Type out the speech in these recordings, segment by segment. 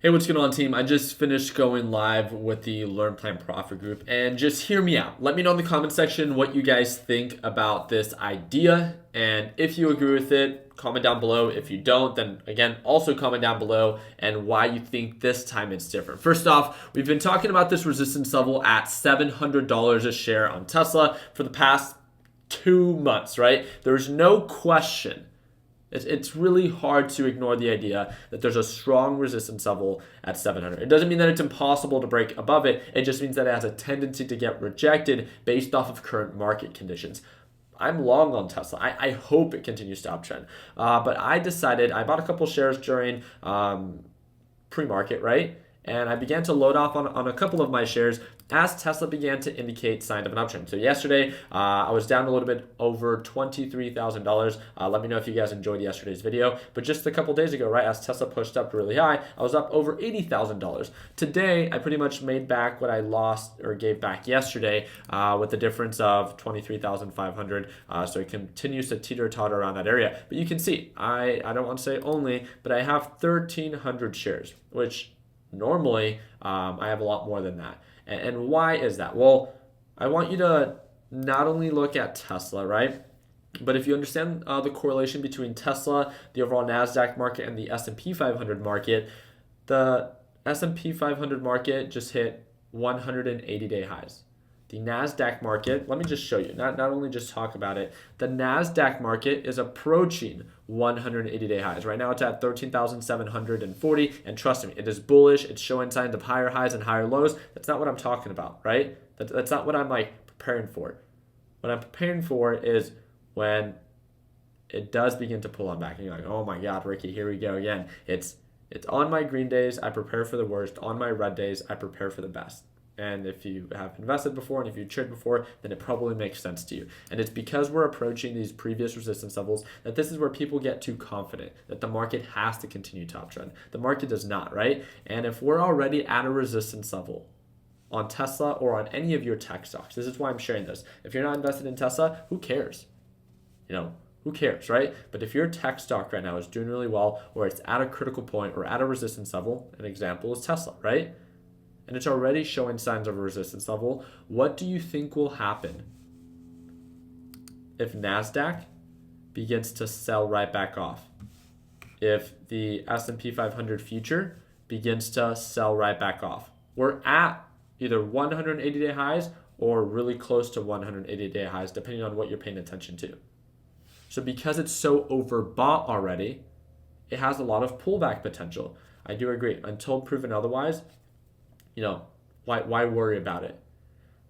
Hey, what's going on, team? I just finished going live with the Learn Plan Profit group, and just hear me out. Let me know in the comment section what you guys think about this idea, and if you agree with it, comment down below. If you don't, then again, also comment down below and why you think this time it's different. First off, we've been talking about this resistance level at $700 a share on Tesla for the past 2 months, right? There's no question. It's really hard to ignore the idea that there's a strong resistance level at 700. It doesn't mean that it's impossible to break above it. It just means that it has a tendency to get rejected based off of current market conditions. I'm long on Tesla. I hope it continues to uptrend. But I decided, I bought a couple shares during pre-market, right? And I began to load off on a couple of my shares as Tesla began to indicate signs of an uptrend. So yesterday, I was down a little bit over $23,000. Let me know if you guys enjoyed yesterday's video. But just a couple days ago, right, as Tesla pushed up really high, I was up over $80,000. Today, I pretty much made back what I lost or gave back yesterday with the difference of $23,500. So it continues to teeter-totter around that area. But you can see, I don't want to say only, but I have 1,300 shares, which normally I have a lot more than that. And why is that? Well, I want you to not only look at Tesla, right? But if you understand the correlation between Tesla, the overall NASDAQ market, and the S&P 500 market, the S&P 500 market just hit 180-day highs. The NASDAQ market, let me just show you, not only just talk about it, the NASDAQ market is approaching 180-day highs. Right now it's at 13,740, and trust me, it is bullish. It's showing signs of higher highs and higher lows. That's not what I'm talking about, right? That's not what I'm preparing for. What I'm preparing for is when it does begin to pull on back, and you're like, oh my God, Ricky, here we go again. It's on my green days, I prepare for the worst. On my red days, I prepare for the best. And if you have invested before and if you traded before, then it probably makes sense to you. And it's because we're approaching these previous resistance levels that this is where people get too confident that the market has to continue to uptrend. The market does not, right? And if we're already at a resistance level on Tesla or on any of your tech stocks, this is why I'm sharing this. If you're not invested in Tesla, who cares? Who cares, right? But if your tech stock right now is doing really well, or it's at a critical point or at a resistance level, an example is Tesla, right? And it's already showing signs of a resistance level, what do you think will happen if NASDAQ begins to sell right back off? If the S&P 500 future begins to sell right back off? We're at either 180-day highs or really close to 180-day highs, depending on what you're paying attention to. So because it's so overbought already, it has a lot of pullback potential. I do agree. Until proven otherwise, why worry about it?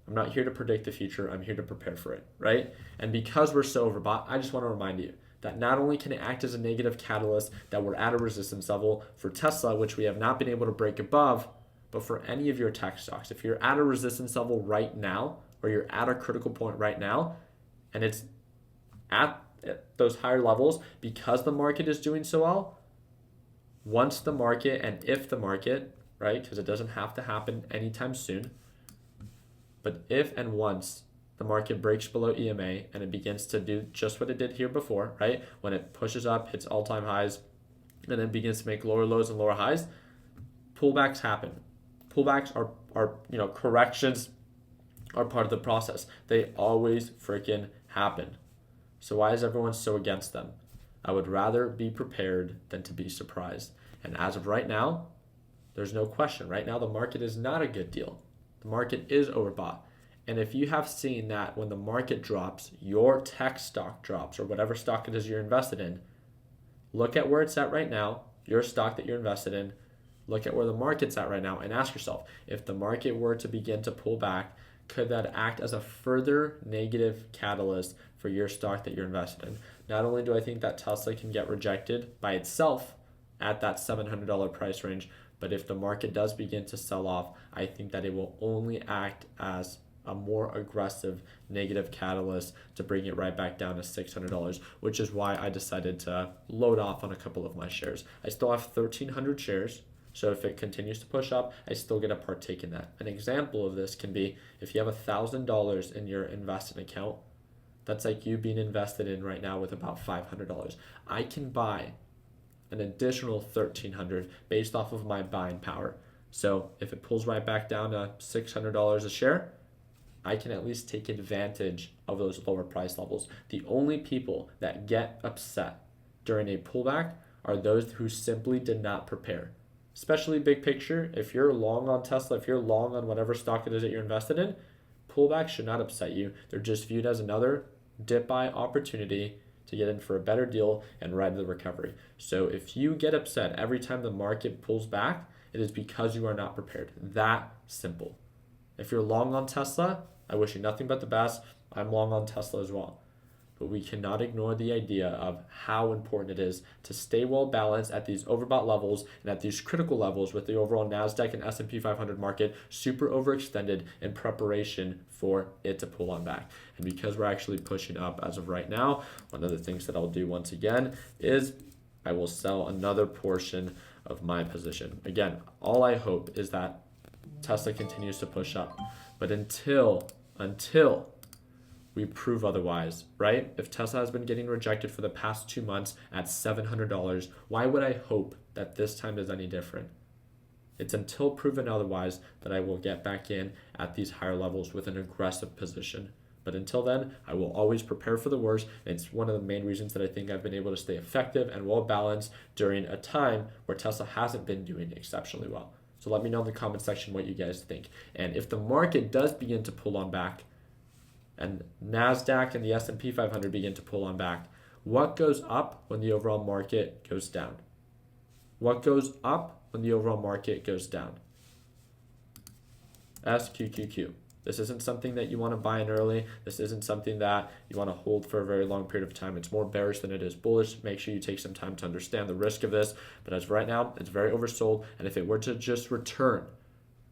I'm not here to predict the future. I'm here to prepare for it, right? And because we're so overbought, I just want to remind you that not only can it act as a negative catalyst that we're at a resistance level for Tesla, which we have not been able to break above, but for any of your tech stocks. If you're at a resistance level right now, or you're at a critical point right now, and it's at those higher levels because the market is doing so well, once the market and if the market, right? Because it doesn't have to happen anytime soon. But if and once the market breaks below EMA and it begins to do just what it did here before, right? When it pushes up, hits all-time highs, and then begins to make lower lows and lower highs, pullbacks happen. Pullbacks are corrections are part of the process. They always freaking happen. So why is everyone so against them? I would rather be prepared than to be surprised. And as of right now, there's no question. Right now, the market is not a good deal. The market is overbought. And if you have seen that when the market drops, your tech stock drops, or whatever stock it is you're invested in, look at where it's at right now, your stock that you're invested in, look at where the market's at right now, and ask yourself, if the market were to begin to pull back, could that act as a further negative catalyst for your stock that you're invested in? Not only do I think that Tesla can get rejected by itself at that $700 price range, but if the market does begin to sell off, I think that it will only act as a more aggressive negative catalyst to bring it right back down to $600, which is why I decided to load off on a couple of my shares. I still have 1,300 shares, so if it continues to push up, I still get to partake in that. An example of this can be if you have $1,000 in your invested account, that's like you being invested in right now with about $500. I can buy an additional $1,300 based off of my buying power. So if it pulls right back down to $600 a share, I can at least take advantage of those lower price levels. The only people that get upset during a pullback are those who simply did not prepare. Especially big picture, if you're long on Tesla, if you're long on whatever stock it is that you're invested in, pullbacks should not upset you. They're just viewed as another dip buy opportunity to get in for a better deal and ride the recovery. So if you get upset every time the market pulls back, it is because you are not prepared. That simple. If you're long on Tesla, I wish you nothing but the best. I'm long on Tesla as well. But we cannot ignore the idea of how important it is to stay well balanced at these overbought levels and at these critical levels with the overall NASDAQ and S&P 500 market super overextended in preparation for it to pull on back. And because we're actually pushing up as of right now, one of the things that I'll do once again is I will sell another portion of my position. Again, all I hope is that Tesla continues to push up. But until we prove otherwise, right? If Tesla has been getting rejected for the past 2 months at $700, why would I hope that this time is any different? It's until proven otherwise that I will get back in at these higher levels with an aggressive position. But until then, I will always prepare for the worst. And it's one of the main reasons that I think I've been able to stay effective and well balanced during a time where Tesla hasn't been doing exceptionally well. So let me know in the comment section what you guys think. And if the market does begin to pull on back, and NASDAQ and the S&P 500 begin to pull on back, what goes up when the overall market goes down? What goes up when the overall market goes down? SQQQ. This isn't something that you want to buy in early. This isn't something that you want to hold for a very long period of time. It's more bearish than it is bullish. Make sure you take some time to understand the risk of this. But as of right now, it's very oversold. And if it were to just return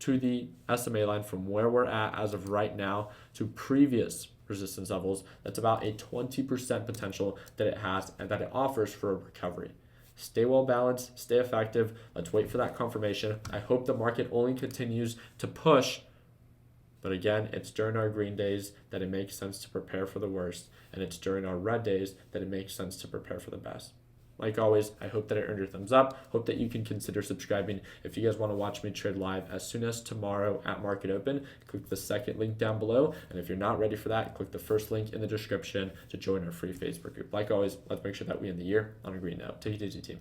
to the SMA line from where we're at as of right now to previous resistance levels, that's about a 20% potential that it has and that it offers for a recovery. Stay well balanced, stay effective. Let's wait for that confirmation. I hope the market only continues to push. But again, it's during our green days that it makes sense to prepare for the worst. And it's during our red days that it makes sense to prepare for the best. Like always, I hope that it earned your thumbs up. Hope that you can consider subscribing. If you guys want to watch me trade live as soon as tomorrow at market open, click the second link down below. And if you're not ready for that, click the first link in the description to join our free Facebook group. Like always, let's make sure that we end the year on a green note. Take it easy, team.